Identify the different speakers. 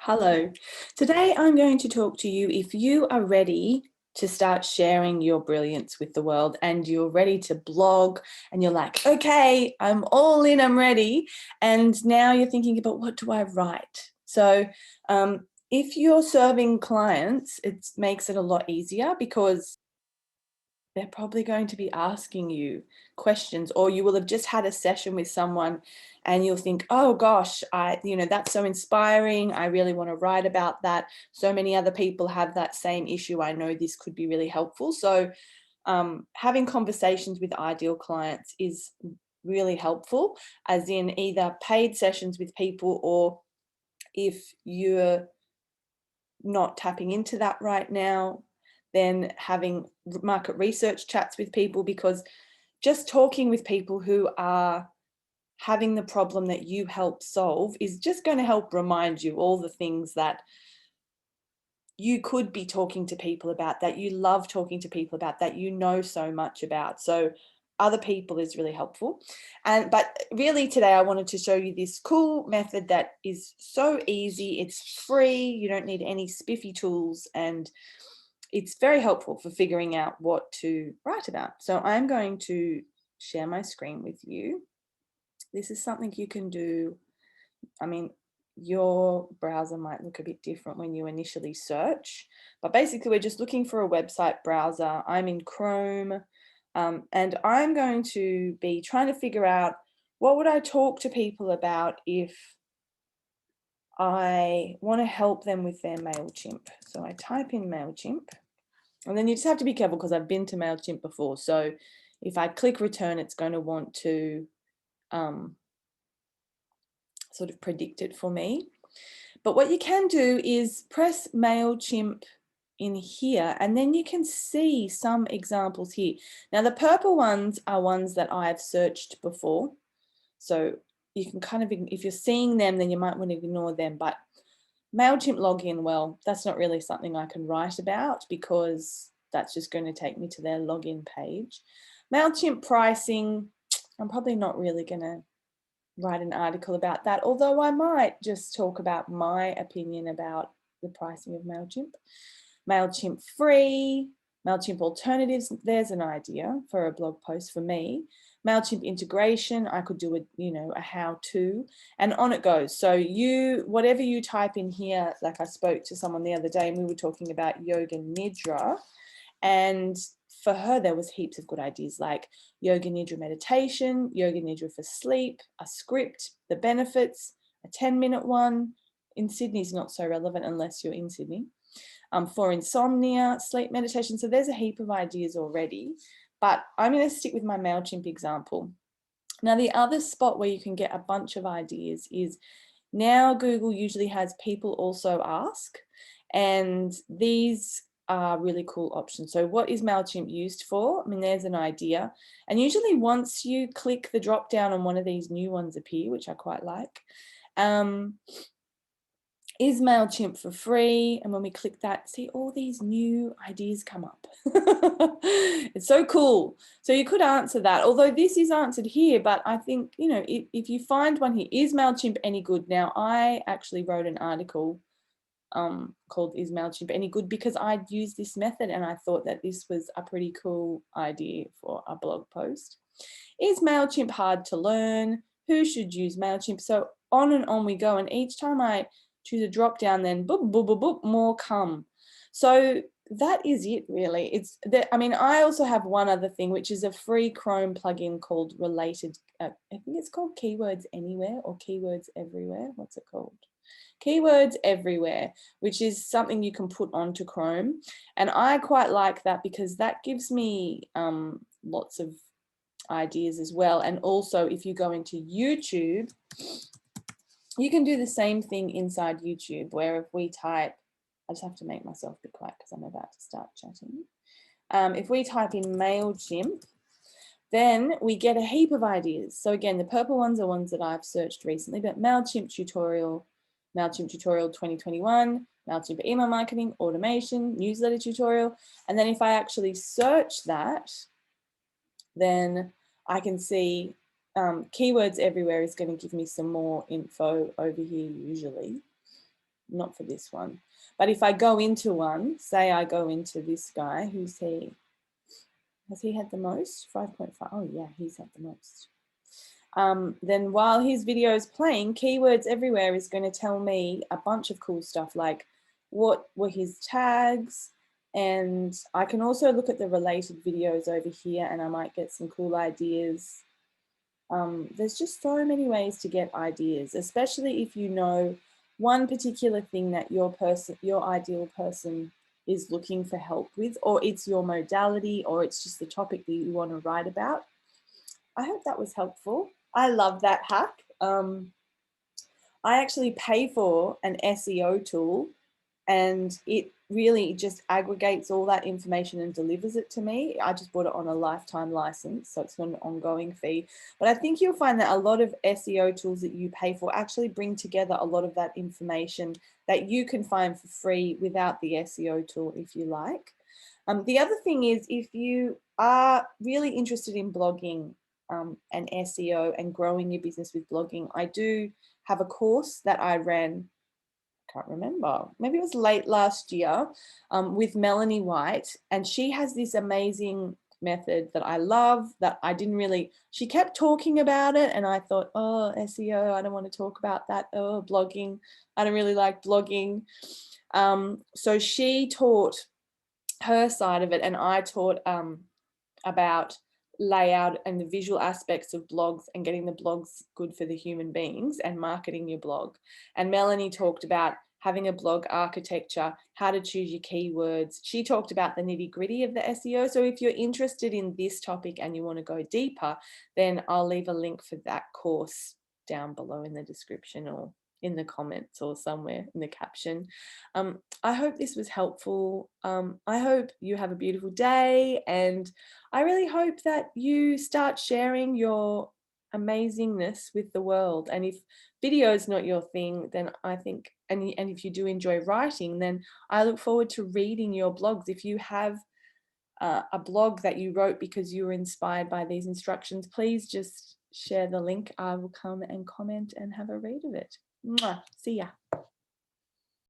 Speaker 1: Hello. Today I'm going to talk to you if you are ready to start sharing your brilliance with the world and you're ready to blog and you're like, okay, I'm all in, I'm ready. And now you're thinking about what do I write? So if you're serving clients, it makes it a lot easier because they're probably going to be asking you questions, or you will have just had a session with someone and you'll think, oh gosh, that's so inspiring. I really want to write about that. So many other people have that same issue. I know this could be really helpful. So having conversations with ideal clients is really helpful, as in either paid sessions with people, or if you're not tapping into that right now, then having market research chats with people, because just talking with people who are having the problem that you help solve is just going to help remind you all the things that you could be talking to people about, that you love talking to people about, that you know so much about. So other people is really helpful. But really today I wanted to show you this cool method that is so easy. It's free. You don't need any spiffy tools, and it's very helpful for figuring out what to write about. So I'm going to share my screen with you. This is something you can do. I mean, your browser might look a bit different when you initially search, but basically we're just looking for a website browser. I'm in Chrome, and I'm going to be trying to figure out what would I talk to people about if I want to help them with their MailChimp. So I type in MailChimp, and then you just have to be careful because I've been to MailChimp before. So if I click return, it's going to want to sort of predict it for me. But what you can do is press MailChimp in here, and then you can see some examples here. Now the purple ones are ones that I've searched before. So you can kind of, if you're seeing them, then you might want to ignore them. But MailChimp login, well, that's not really something I can write about because that's just going to take me to their login page. MailChimp pricing, I'm probably not really going to write an article about that, although I might just talk about my opinion about the pricing of MailChimp. MailChimp free, MailChimp alternatives, there's an idea for a blog post for me. MailChimp integration, I could do a how-to, and on it goes. So whatever you type in here, like I spoke to someone the other day and we were talking about yoga nidra, and for her, there was heaps of good ideas like yoga nidra meditation, yoga nidra for sleep, a script, the benefits, a 10-minute one. In Sydney is not so relevant unless you're in Sydney. For insomnia, sleep meditation. So there's a heap of ideas already, but I'm going to stick with my MailChimp example. Now, the other spot where you can get a bunch of ideas is now Google usually has people also ask, and these are really cool options. So what is MailChimp used for? I mean, there's an idea. And usually once you click the drop down on one of these new ones appear, which I quite like. Is MailChimp for free? And when we click that, see all these new ideas come up. It's so cool. So you could answer that, although this is answered here, but I think, if you find one here, is MailChimp any good? Now, I actually wrote an article called Is MailChimp Any Good? Because I'd used this method and I thought that this was a pretty cool idea for a blog post. Is MailChimp hard to learn? Who should use MailChimp? So on and on we go, and each time I choose a drop down, then boop, boop, boop, boop, more come. So that is it really. It's that, I mean, I also have one other thing, which is a free Chrome plugin called Related. I think it's called Keywords Anywhere or Keywords Everywhere. What's it called? Keywords Everywhere, which is something you can put onto Chrome. And I quite like that because that gives me lots of ideas as well. And also if you go into YouTube, you can do the same thing inside YouTube, where if we type, I just have to make myself be quiet because I'm about to start chatting. If we type in MailChimp, then we get a heap of ideas. So again, the purple ones are ones that I've searched recently, but MailChimp tutorial 2021, MailChimp email marketing, automation, newsletter tutorial. And then if I actually search that, then I can see Keywords Everywhere is going to give me some more info over here usually. not for this one. But if I go into one, say I go into this guy, who's he? Has he had the most? 5.5. Oh yeah, he's had the most. Then while his video is playing, Keywords Everywhere is going to tell me a bunch of cool stuff, like what were his tags, and I can also look at the related videos over here and I might get some cool ideas. There's just so many ways to get ideas, especially if you know one particular thing that your ideal person is looking for help with, or it's your modality, or it's just the topic that you want to write about. I hope that was helpful. I love that hack. I actually pay for an SEO tool, and it really just aggregates all that information and delivers it to me. I just bought it on a lifetime license, so it's not an ongoing fee. But I think you'll find that a lot of SEO tools that you pay for actually bring together a lot of that information that you can find for free without the SEO tool if you like. The other thing is, if you are really interested in blogging and SEO and growing your business with blogging, I do have a course that I ran, can't remember, maybe it was late last year, with Melanie White, and she has this amazing method that I love, that I didn't really, she kept talking about it and I thought, oh, SEO, I don't want to talk about that. Oh, blogging, I don't really like blogging. So she taught her side of it, and I taught about layout and the visual aspects of blogs and getting the blogs good for the human beings and marketing your blog. And Melanie talked about having a blog architecture, how to choose your keywords. She talked about the nitty-gritty of the SEO. So if you're interested in this topic and you want to go deeper, then I'll leave a link for that course down below in the description or in the comments or somewhere in the caption. I hope this was helpful. I hope you have a beautiful day, and I really hope that you start sharing your amazingness with the world. And if video is not your thing, then I think, and if you do enjoy writing, then I look forward to reading your blogs. If you have a blog that you wrote because you were inspired by these instructions, please just share the link. I will come and comment and have a read of it. Mwah. See ya.